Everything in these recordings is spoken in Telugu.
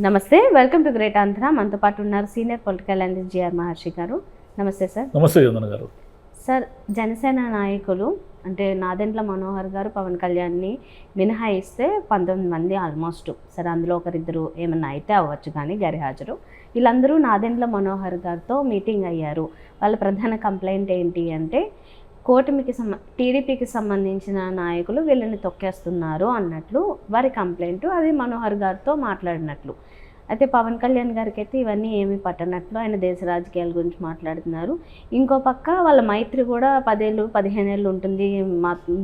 నమస్తే, వెల్కమ్ టు గ్రేట్ ఆంధ్ర. మనతో పాటు ఉన్నారు సీనియర్ పొలిటికల్ అనలిస్ట్ జిఆర్ మహర్షి గారు. నమస్తే సార్. నమస్తే యోధన గారు. సార్, జనసేన నాయకులు అంటే నాదెండ్ల మనోహర్ గారు, పవన్ కళ్యాణ్ని మినహాయిస్తే 19 మంది ఆల్మోస్ట్. సరే, అందులో ఒకరిద్దరు ఏమన్నా అయితే అవ్వచ్చు, కానీ గైర్ హాజరు వీళ్ళందరూ నాదెండ్ల మనోహర్ గారితో మీటింగ్ అయ్యారు. వాళ్ళ ప్రధాన కంప్లైంట్ ఏంటి అంటే కూటమికి టీడీపీకి సంబంధించిన నాయకులు వీళ్ళని తొక్కేస్తున్నారు అన్నట్లు వారి కంప్లైంట్. అది మనోహర్ గారితో మాట్లాడినట్లు. అయితే పవన్ కళ్యాణ్ గారికి అయితే ఇవన్నీ ఏమీ పట్టనట్లు ఆయన దేశ రాజకీయాల గురించి మాట్లాడుతున్నారు. ఇంకో పక్క వాళ్ళ మైత్రి కూడా 10 ఏళ్ళు 15 ఏళ్ళు ఉంటుంది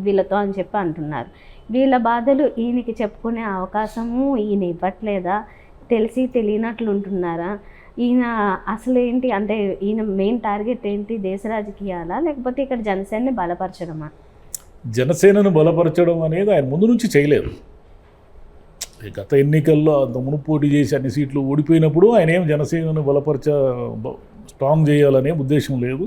వీళ్ళతో అని చెప్పి అంటున్నారు. వీళ్ళ బాధలు ఈయనకి చెప్పుకునే అవకాశము ఈయన ఇవ్వట్లేదా? తెలిసి తెలియనట్లు ఉంటున్నారా? ఈయన అసలు ఏంటి అంటే ఈయన మెయిన్ టార్గెట్ ఏంటి? దేశ రాజకీయాలా, లేకపోతే ఇక్కడ జనసేనని బలపరచడమా? జనసేనను బలపరచడం అనేది ఆయన ముందు నుంచి చేయలేదు. గత ఎన్నికల్లో అంత మునుపు పోటీ చేసి అన్ని సీట్లు ఓడిపోయినప్పుడు ఆయన ఏం జనసేనను స్ట్రాంగ్ చేయాలనే ఉద్దేశం లేదు.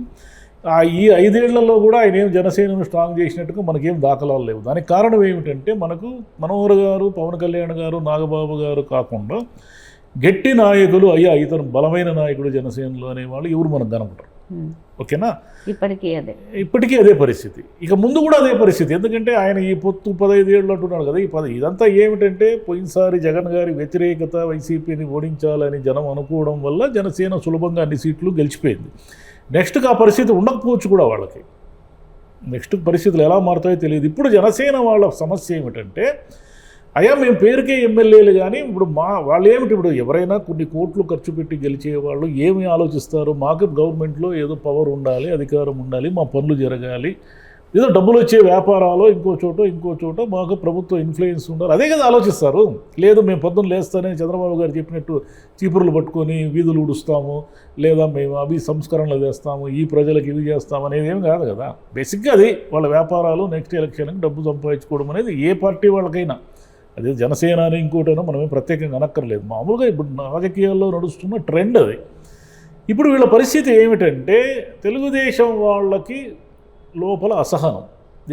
ఈ 5 ఏళ్లలో కూడా ఆయన ఏం జనసేనను స్ట్రాంగ్ చేసినట్టుగా మనకేం దాఖలాలు లేవు. దానికి కారణం ఏమిటంటే మనకు మనోహర్ గారు, పవన్ కళ్యాణ్ గారు, నాగబాబు గారు కాకుండా గట్టి నాయకులు, అయ్యా ఇతను బలమైన నాయకుడు జనసేనలో అనేవాళ్ళు ఎవరు మనకు కనపడరు. ఓకేనా? ఇప్పటికీ అదే పరిస్థితి, ఇక ముందు కూడా అదే పరిస్థితి. ఎందుకంటే ఆయన ఈ పొత్తు 15 ఏళ్ళు అంటున్నాడు కదా. ఇదంతా ఏమిటంటే పోయినసారి జగన్ గారి వ్యతిరేకత, వైసీపీని ఓడించాలని జనం అనుకోవడం వల్ల జనసేన సులభంగా అన్ని సీట్లు గెలిచిపోయింది. నెక్స్ట్కి ఆ పరిస్థితి ఉండకపోవచ్చు కూడా వాళ్ళకి. నెక్స్ట్ పరిస్థితులు ఎలా మారుతాయో తెలియదు. ఇప్పుడు జనసేన వాళ్ళ సమస్య ఏమిటంటే అయ్యా మేము పేరుకే ఎమ్మెల్యేలు, కానీ ఇప్పుడు వాళ్ళు ఏమిటి, ఇప్పుడు ఎవరైనా కొన్ని కోట్లు ఖర్చు పెట్టి గెలిచే వాళ్ళు ఏమి ఆలోచిస్తారు? మాకు గవర్నమెంట్లో ఏదో పవర్ ఉండాలి, అధికారం ఉండాలి, మా పనులు జరగాలి, ఏదో డబ్బులు వచ్చే వ్యాపారాలు ఇంకో చోట మాకు ప్రభుత్వ ఇన్ఫ్లుయెన్స్ ఉండాలి, అదే కదా ఆలోచిస్తారు. లేదు మేము పొద్దున్న లేస్తానే చంద్రబాబు గారు చెప్పినట్టు చీపురులు పట్టుకొని వీధులు ఊడుస్తాము, లేదా మేము అవి సంస్కరణలు చేస్తాము, ఈ ప్రజలకు ఇవి చేస్తాము అనేది ఏం కాదు కదా. బేసిక్గా అది వాళ్ళ వ్యాపారాలు. నెక్స్ట్ ఎలక్షన్కి డబ్బు సంపాదించుకోవడం అనేది ఏ పార్టీ వాళ్ళకైనా, అదే జనసేన అని ఇంకోటైనా మనమే ప్రత్యేకంగా అనక్కర్లేదు. మామూలుగా ఇప్పుడు రాజకీయాల్లో నడుస్తున్న ట్రెండ్ అది. ఇప్పుడు వీళ్ళ పరిస్థితి ఏమిటంటే తెలుగుదేశం వాళ్ళకి లోపల అసహనం.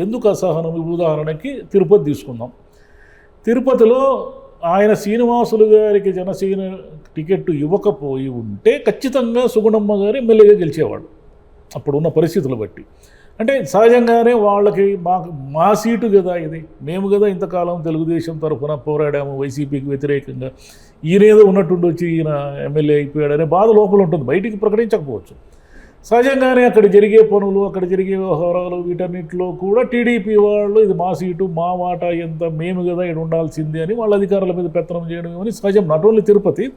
ఎందుకు అసహనం? ఉదాహరణకి తిరుపతి తీసుకుందాం. తిరుపతిలో ఆయన శ్రీనివాసులు గారికి జనసేన టికెట్ ఇవ్వకపోయి ఉంటే ఖచ్చితంగా సుగుణమ్మ గారు ఎమ్మెల్యేగా గెలిచేవాడు అప్పుడున్న పరిస్థితులు బట్టి. అంటే సహజంగానే వాళ్ళకి మా సీటు కదా ఇది, మేము కదా ఇంతకాలం తెలుగుదేశం తరఫున పోరాడాము వైసీపీకి వ్యతిరేకంగా, ఈయనేదో ఉన్నట్టుండి వచ్చి ఈయన ఎమ్మెల్యే అయిపోయాడనే బాధ లోపల ఉంటుంది, బయటికి ప్రకటించకపోవచ్చు. సహజంగానే అక్కడ జరిగే పనులు, అక్కడ జరిగే వ్యవహారాలు, వీటన్నిటిలో కూడా టీడీపీ వాళ్ళు ఇది మా సీటు, మా వాటా ఎంత, మేము కదా ఇక్కడ ఉండాల్సిందే అని వాళ్ళ అధికారుల మీద పెత్తనం చేయడం అని సహజం. నాట్ ఓన్లీ తిరుపతి,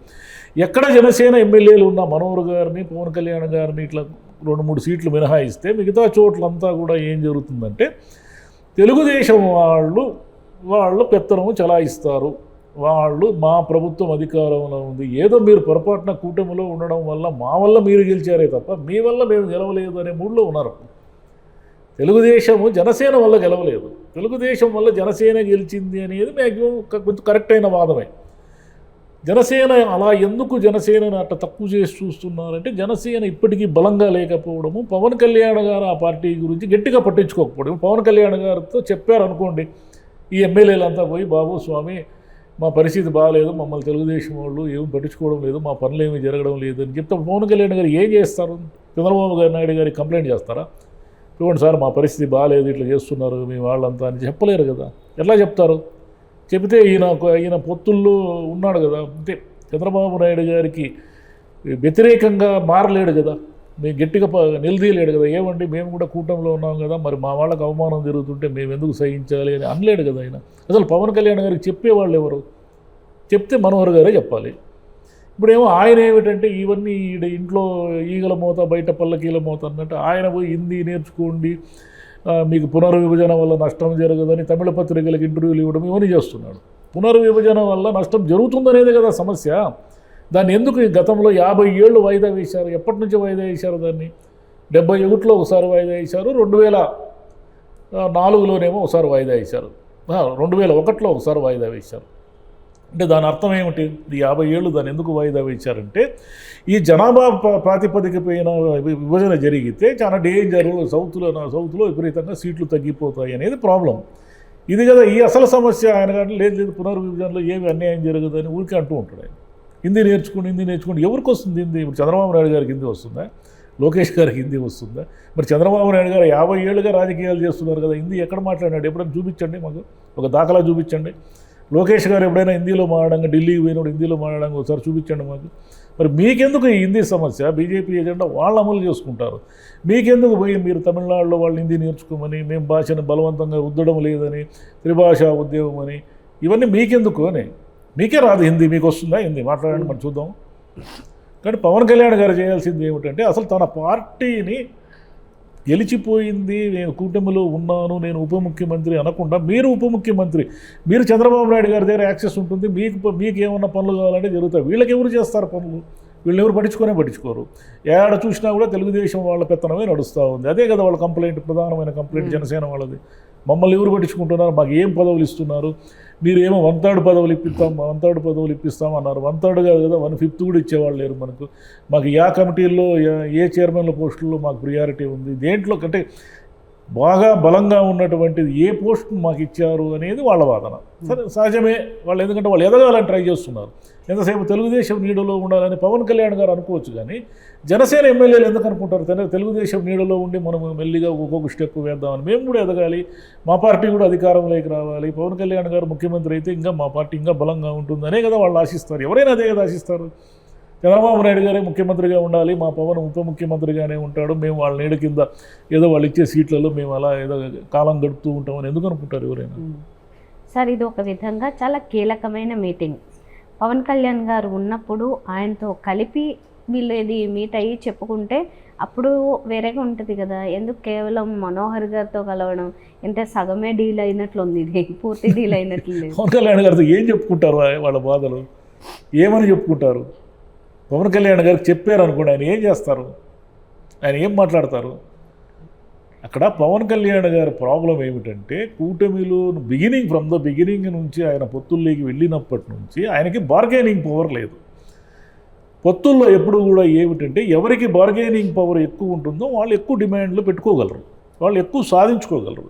ఎక్కడ జనసేన ఎమ్మెల్యేలు ఉన్న మనోహర్ గారిని, పవన్ కళ్యాణ్ గారిని ఇట్లా 2-3 సీట్లు మినహాయిస్తే మిగతా చోట్లంతా కూడా ఏం జరుగుతుందంటే తెలుగుదేశం వాళ్ళు పెత్తనం చలాయిస్తారు. వాళ్ళు మా ప్రభుత్వం అధికారంలో ఉంది, ఏదో మీరు పొరపాటున కూటమిలో ఉండడం వల్ల మా వల్ల మీరు గెలిచారే తప్ప మీ వల్ల మేము గెలవలేదు అనే మూడ్లో ఉన్నారు. తెలుగుదేశము జనసేన వల్ల గెలవలేదు, తెలుగుదేశం వల్ల జనసేన గెలిచింది అనేది మ్యాక్సిమం కొంచెం కరెక్ట్ అయిన వాదమే. జనసేన అలా ఎందుకు జనసేనను అట్లా తక్కువ చేసి చూస్తున్నారంటే జనసేన ఇప్పటికీ బలంగా లేకపోవడము, పవన్ కళ్యాణ్ గారు ఆ పార్టీ గురించి గట్టిగా పట్టించుకోకపోవడం. పవన్ కళ్యాణ్ గారితో చెప్పారనుకోండి ఈ ఎమ్మెల్యేలంతా పోయి, బాబు స్వామి మా పరిస్థితి బాగాలేదు, మమ్మల్ని తెలుగుదేశం వాళ్ళు ఏమి పట్టించుకోవడం లేదు, మా పనులు ఏమీ జరగడం లేదు అని చెప్తే పవన్ కళ్యాణ్ గారు ఏం చేస్తారు? చంద్రబాబు నాయుడు గారికి కంప్లైంట్ చేస్తారా? చూడండి సార్ మా పరిస్థితి బాగాలేదు, ఇట్లా చేస్తున్నారు మీ వాళ్ళంతా అని చెప్పలేరు కదా. ఎట్లా చెప్తారు? చెబితే ఈయన పొత్తుల్లో ఉన్నాడు కదా, అంటే చంద్రబాబు నాయుడు గారికి వ్యతిరేకంగా మారలేడు కదా, మేము గట్టిగా నిలదీయలేడు కదా. ఏమండి మేము కూడా కూటమిలో ఉన్నాం కదా, మరి మా వాళ్ళకి అవమానం జరుగుతుంటే మేము ఎందుకు సహించాలి అని అనలేడు కదా ఆయన. అసలు పవన్ కళ్యాణ్ గారికి చెప్పేవాళ్ళు ఎవరు? చెప్తే మనోహర్ గారే చెప్పాలి. ఇప్పుడేమో ఆయన ఏమిటంటే ఇవన్నీ ఇంట్లో ఈగల మోత బయట పల్లకీల మోత అన్నట్టు ఆయన పోయి హిందీ నేర్చుకోండి, మీకు పునర్విభజన వల్ల నష్టం జరగదని తమిళ పత్రికలకు ఇంటర్వ్యూలు ఇవ్వడం ఇవన్నీ చేస్తున్నాడు. పునర్విభజన వల్ల నష్టం జరుగుతుందనేది కదా సమస్య. దాన్ని ఎందుకు గతంలో 50 ఏళ్ళు వాయిదా వేశారు? ఎప్పటి నుంచి వాయిదా వేశారు దాన్ని? 71లో ఒకసారి వాయిదా వేశారు, 2004లోనేమో ఒకసారి వాయిదా వేశారు, 2001లో ఒకసారి వాయిదా వేశారు. అంటే దాని అర్థం ఏమిటి? ఈ 50 ఏళ్ళు దాన్ని ఎందుకు వాయిదా వేశారంటే ఈ జనాభా ప్రాతిపదికపైన విభజన జరిగితే చాలా డేంజరు, సౌత్లో విపరీతంగా సీట్లు తగ్గిపోతాయి అనేది ప్రాబ్లం. ఇది కదా ఈ అసలు సమస్య. ఆయన కానీ లేదు పునర్విభజనలో ఏమి అన్యాయం జరగదని ఊరికే అంటూ ఉంటాడు ఆయన. హిందీ నేర్చుకోండి. ఎవరికి వస్తుంది హిందీ? ఇప్పుడు చంద్రబాబు నాయుడు గారికి హిందీ వస్తుందా? లోకేష్ గారికి హిందీ వస్తుందా? మరి చంద్రబాబు నాయుడు గారు 50 ఏళ్ళుగా రాజకీయాలు చేస్తున్నారు కదా, హిందీ ఎక్కడ మాట్లాడినాడు? ఎప్పుడైనా చూపించండి మాకు, ఒక దాఖలా చూపించండి. లోకేష్ గారు ఎప్పుడైనా హిందీలో మాట్లాడంగా, ఢిల్లీకి పోయినప్పుడు హిందీలో మాట్లాడంగా ఒకసారి చూపించండి మాకు. మరి మీకెందుకు ఈ హిందీ సమస్య? బీజేపీ ఎజెండా వాళ్ళు అమలు చేసుకుంటారు. మీకెందుకు పోయి మీరు తమిళనాడులో వాళ్ళు హిందీ నేర్చుకోమని, మేము భాషను బలవంతంగా రుద్దడం లేదని, త్రిభాషా ఉద్యమం అని, ఇవన్నీ మీకెందుకు అని? మీకే రాదు హిందీ, మీకు వస్తుందా హిందీ? మాట్లాడండి మనం చూద్దాం. కానీ పవన్ కళ్యాణ్ గారు చేయాల్సింది ఏమిటంటే, అసలు తన పార్టీని గెలిచిపోయింది, నేను కూటమిలో ఉన్నాను, నేను ఉప ముఖ్యమంత్రి అనకుండా, మీరు ఉప ముఖ్యమంత్రి, మీరు చంద్రబాబు నాయుడు గారి దగ్గర యాక్సెస్ ఉంటుంది, మీకు ఏమన్నా పనులు కావాలంటే జరుగుతాయి. వీళ్ళకి ఎవరు చేస్తారు పనులు? వీళ్ళు ఎవరు పట్టించుకోరు. ఏడ చూసినా కూడా తెలుగుదేశం వాళ్ళ పెత్తనమే నడుస్తూ ఉంది. అదే కదా వాళ్ళ కంప్లైంట్, ప్రధానమైన కంప్లైంట్ జనసేన వాళ్ళది. మమ్మల్ని ఎవరు పట్టించుకుంటున్నారు? మాకు ఏం పదవులు ఇస్తున్నారు? మీరు ఏమో 1/3 పదవులు ఇప్పిస్తాం అన్నారు. 1/3 కాదు కదా, 1/5 కూడా ఇచ్చేవాళ్ళు లేరు మనకు. మాకు కమిటీల్లో ఏ చైర్మన్ల పోస్టుల్లో మాకు ప్రియారిటీ ఉంది, దేంట్లో కంటే బాగా బలంగా ఉన్నటువంటిది ఏ పోస్ట్ మాకు ఇచ్చారు అనేది వాళ్ళ వాదన. సరే, సహజమే వాళ్ళు, ఎందుకంటే వాళ్ళు ఎదగాలని ట్రై చేస్తున్నారు. ఎంతసేపు తెలుగుదేశం నీడలో ఉండాలని పవన్ కళ్యాణ్ గారు అనుకోవచ్చు, కానీ జనసేన ఎమ్మెల్యేలు ఎందుకు అనుకుంటారు? తెలుగుదేశం నీడలో ఉండి మనం మెల్లిగా ఒక్కొక్క స్టెప్ వేద్దామని. మేము కూడా ఎదగాలి, మా పార్టీ కూడా అధికారంలోకి రావాలి, పవన్ కళ్యాణ్ గారు ముఖ్యమంత్రి అయితే ఇంకా మా పార్టీ ఇంకా బలంగా ఉంటుందనే కదా వాళ్ళు ఆశిస్తారు. ఎవరైనా అదే కదా ఆశిస్తారు. చంద్రబాబు నాయుడు గారే ముఖ్యమంత్రిగా ఉండాలి, మా పవన్ ఉప ముఖ్యమంత్రిగానే ఉంటాడు, మేము వాళ్ళ నీడ కింద ఏదో వాళ్ళు ఇచ్చే సీట్లలో మేము అలా ఏదో కాలం గడుపుతూ ఉంటామని ఎందుకు అనుకుంటారు ఎవరైనా? సార్, ఇది ఒక విధంగా చాలా కీలకమైన మీటింగ్. పవన్ కళ్యాణ్ గారు ఉన్నప్పుడు ఆయనతో కలిపి వీళ్ళు ఇది మీట్ అయ్యి చెప్పుకుంటే అప్పుడు వేరేగా ఉంటుంది కదా. ఎందుకు కేవలం మనోహర్ గారితో కలవడం అంటే సగమే డీల్ అయినట్లు ఉంది, ఇది పూర్తి డీల్ అయినట్లు లేదు. పవన్ కళ్యాణ్ గారితో ఏం చెప్పుకుంటారు? వాళ్ళ బాధలు ఏమని చెప్పుకుంటారు? పవన్ కళ్యాణ్ గారికి చెప్పారు అనుకోండి, ఆయన ఏం చేస్తారు? ఆయన ఏం మాట్లాడతారు? అక్కడ పవన్ కళ్యాణ్ గారి ప్రాబ్లం ఏమిటంటే, కూటమిలో ఫ్రమ్ ద బిగినింగ్ నుంచి ఆయన పొత్తుల్లోకి వెళ్ళినప్పటి నుంచి ఆయనకి బార్గెనింగ్ పవర్ లేదు. పొత్తుల్లో ఎప్పుడు కూడా ఏమిటంటే, ఎవరికి బార్గెనింగ్ పవర్ ఎక్కువ ఉంటుందో వాళ్ళు ఎక్కువ డిమాండ్లు పెట్టుకోగలరు, వాళ్ళు ఎక్కువ సాధించుకోగలరు.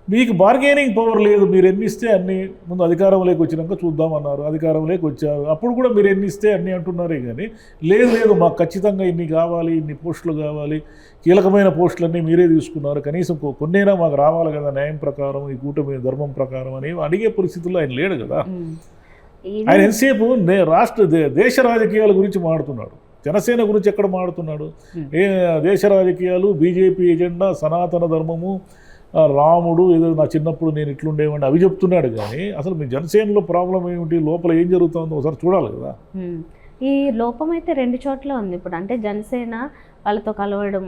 మీకు బార్గెనింగ్ పవర్ లేదు. మీరు ఎన్ని ఇస్తే అన్ని, ముందు అధికారంలోకి వచ్చినాక చూద్దామన్నారు, అధికారంలోకి వచ్చారు, అప్పుడు కూడా మీరు ఎన్ని ఇస్తే అన్ని అంటున్నారే కానీ లేదు మాకు ఖచ్చితంగా ఇన్ని కావాలి, ఇన్ని పోస్టులు కావాలి, కీలకమైన పోస్టులన్నీ మీరే తీసుకున్నారు, కనీసం కొన్నైనా మాకు రావాలి కదా న్యాయం ప్రకారం, ఈ కూటమి ధర్మం ప్రకారం అని అడిగే పరిస్థితుల్లో ఆయన లేడు కదా. ఆయన ఎంతసేపు దేశ రాజకీయాల గురించి మాడుతున్నాడు, జనసేన గురించి ఎక్కడ మాడుతున్నాడు? దేశ రాజకీయాలు, బీజేపీ ఎజెండా, సనాతన ధర్మము, రాముడు, ఏదో నా చిన్నప్పుడు నేను ఇట్లుండేవాడిని అవి చెప్తున్నాడు. కానీ అసలు మీ జనసేనలో ప్రాబ్లం ఏమిటి, లోపల ఏం జరుగుతుందో ఒకసారి చూడాలి కదా. ఈ లోపం అయితే 2 చోట్ల ఉంది ఇప్పుడు. అంటే జనసేన వాళ్ళతో కలవడం,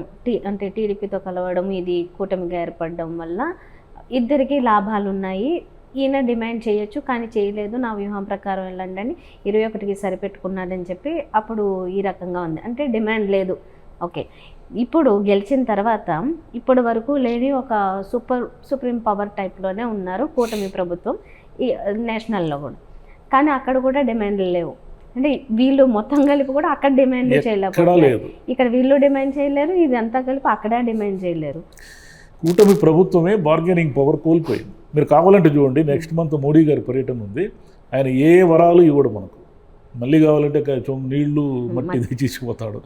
అంటే టీడీపీతో కలవడం, ఇది కూటమిగా ఏర్పడడం వల్ల ఇద్దరికి లాభాలు ఉన్నాయి. ఈయన డిమాండ్ చేయొచ్చు కానీ చేయలేదు, నా వ్యూహం ప్రకారం వెళ్ళండి అని 21కి సరిపెట్టుకున్నాడని చెప్పి అప్పుడు ఈ రకంగా ఉంది. అంటే డిమాండ్ లేదు, ఓకే. ఇప్పుడు గెలిచిన తర్వాత ఇప్పటి వరకు లేని ఒక సుప్రీం పవర్ టైప్లోనే ఉన్నారు కూటమి ప్రభుత్వం ఈ నేషనల్లో కూడా. కానీ అక్కడ కూడా డిమాండ్లు లేవు. అంటే వీళ్ళు మొత్తం కలిపి కూడా అక్కడ డిమాండ్ చేయలేకపోయారు, ఇక్కడ వీళ్ళు డిమాండ్ చేయలేరు, ఇది అంతా కలిపి అక్కడ డిమాండ్ చేయలేరు. కూటమి ప్రభుత్వమే బార్గెనింగ్ పవర్ కోల్పోయింది. మీరు కావాలంటే చూడండి, నెక్స్ట్ మంత్ మోడీ గారి పర్యటన ఉంది. ఆయన ఏ వరాలు ఇవ్వడు మనకు, మళ్ళీ కావాలంటే నీళ్లు మట్టి తెచ్చిపోతాడు.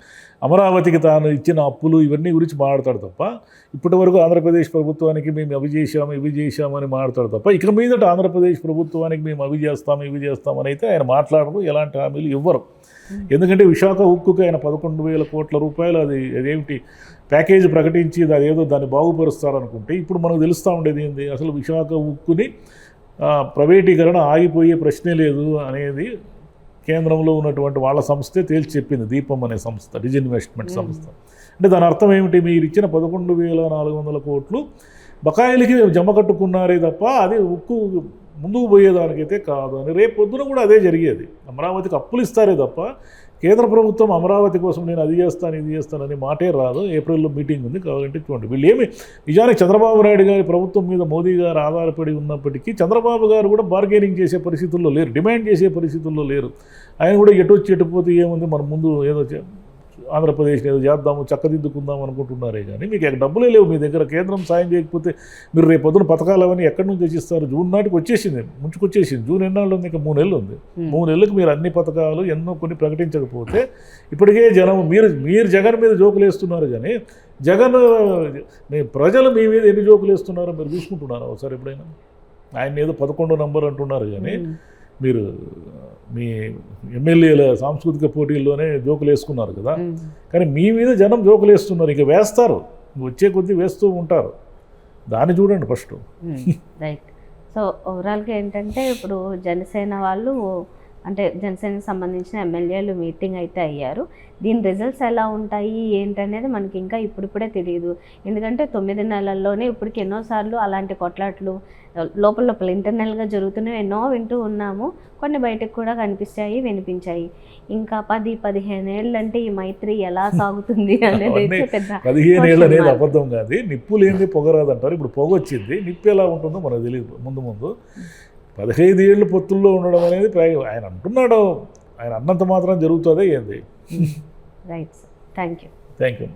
అమరావతికి తాను ఇచ్చిన అప్పులు ఇవన్నీ గురించి మాట్లాడతాడు తప్ప, ఇప్పటి వరకు ఆంధ్రప్రదేశ్ ప్రభుత్వానికి మేము అవి చేశాము ఇవి చేశామని మాట్లాడతాడు తప్ప, ఇక మీదట ఆంధ్రప్రదేశ్ ప్రభుత్వానికి మేము అవి చేస్తాము ఇవి చేస్తామని అయితే ఆయన మాట్లాడరు, ఎలాంటి హామీలు ఇవ్వరు. ఎందుకంటే విశాఖ ఉక్కుకి ఆయన 11,000 కోట్ల రూపాయలు అదేమిటి ప్యాకేజీ ప్రకటించి అదేదో దాన్ని బాగుపరుస్తారనుకుంటే, ఇప్పుడు మనకు తెలుస్తూ ఉండేది ఏంది, అసలు విశాఖ ఉక్కుని ప్రైవేటీకరణ ఆగిపోయే ప్రశ్నే లేదు అనేది కేంద్రంలో ఉన్నటువంటి వాళ్ళ సంస్థే తేల్చి చెప్పింది, దీపం అనే సంస్థ, డిజిన్వెస్ట్మెంట్ సంస్థ. అంటే దాని అర్థం ఏమిటి, మీరు ఇచ్చిన 11,400 కోట్లు బకాయిలకి జమ కట్టుకున్నారే తప్ప అది ఉక్కు ముందుకు పోయేదానికైతే కాదు అని. రేపు పొద్దున కూడా అదే జరిగేది. అమరావతికి అప్పులు ఇస్తారే తప్ప కేంద్ర ప్రభుత్వం అమరావతి కోసం నేను అది చేస్తాను ఇది చేస్తానని మాటే రాదు. ఏప్రిల్లో మీటింగ్ ఉంది, కావాలంటే చూడండి. వీళ్ళు ఏమి నిజానికి చంద్రబాబు నాయుడు గారి ప్రభుత్వం మీద మోదీ గారు ఆధారపడి ఉన్నప్పటికీ చంద్రబాబు గారు కూడా బార్గెనింగ్ చేసే పరిస్థితుల్లో లేరు, డిమాండ్ చేసే పరిస్థితుల్లో లేరు. ఆయన కూడా ఎటు వచ్చి ఎటుపోతే ఏముంది, మన ముందు ఏదో ఆంధ్రప్రదేశ్ని ఏదో చేద్దాము చక్కదిద్దుకుందాం అనుకుంటున్నారే కానీ మీకు డబ్బులే లేవు మీ దగ్గర. కేంద్రం సాయం చేయకపోతే మీరు రేపు పొద్దున పథకాలు అవన్నీ ఎక్కడి నుంచి తెచ్చిస్తారు? జూన్ నాటికి వచ్చేసింది, ముంచుకొచ్చేసింది. జూన్ ఎన్నాళ్ళు ఉంది? ఇంకా 3 నెలలు ఉంది. 3 నెలలకు మీరు అన్ని పథకాలు ఎన్నో కొన్ని ప్రకటించకపోతే ఇప్పటికే జనం మీరు జగన్ మీద జోకులు వేస్తున్నారు కానీ జగన్ ప్రజలు మీ మీద ఎన్ని జోకులు వేస్తున్నారో మీరు చూసుకుంటున్నారా ఒకసారి ఎప్పుడైనా? ఆయన ఏదో 11వ నంబర్ అంటున్నారు కానీ మీరు మీ ఎమ్మెల్యేల సాంస్కృతిక పోటీల్లోనే జోకులు వేసుకున్నారు కదా. కానీ మీ మీద జనం జోకులు వేస్తున్నారు, ఇక వేస్తారు, వచ్చే కొద్దీ వేస్తూ ఉంటారు. దాన్ని చూడండి ఫస్ట్. రైట్. సో ఓవరాల్గా ఏంటంటే ఇప్పుడు జనసేన వాళ్ళు అంటే జనసేనకు సంబంధించిన ఎమ్మెల్యేలు మీటింగ్ అయితే అయ్యారు. దీని రిజల్ట్స్ ఎలా ఉంటాయి ఏంటనేది మనకి ఇంకా ఇప్పుడిప్పుడే తెలియదు. ఎందుకంటే 9 నెలల్లోనే ఇప్పటికి ఎన్నోసార్లు అలాంటి కొట్లాట్లు లోపల ఇంటర్నల్గా జరుగుతున్నాయి, ఎన్నో వింటూ ఉన్నాము. కొన్ని బయటకు కూడా కనిపించాయి, వినిపించాయి. ఇంకా 10-15 ఏళ్ళు అంటే ఈ మైత్రి ఎలా సాగుతుంది అనేది పెద్ద 15 ఏళ్ళు అనేది అబద్ధం కాదు. నిప్పు లేనిది పొగరాదు అంటారు. ఇప్పుడు పొగ వచ్చింది, నిప్పు ఎలా ఉంటుందో మనకు తెలియదు. ముందు 15 ఏళ్ళు పొత్తుల్లో ఉండడం అనేది ఆయన అంటున్నాడు, ఆయన అన్నంత మాత్రం జరుగుతుందే ఏంది. Right. Thank you. Thank you.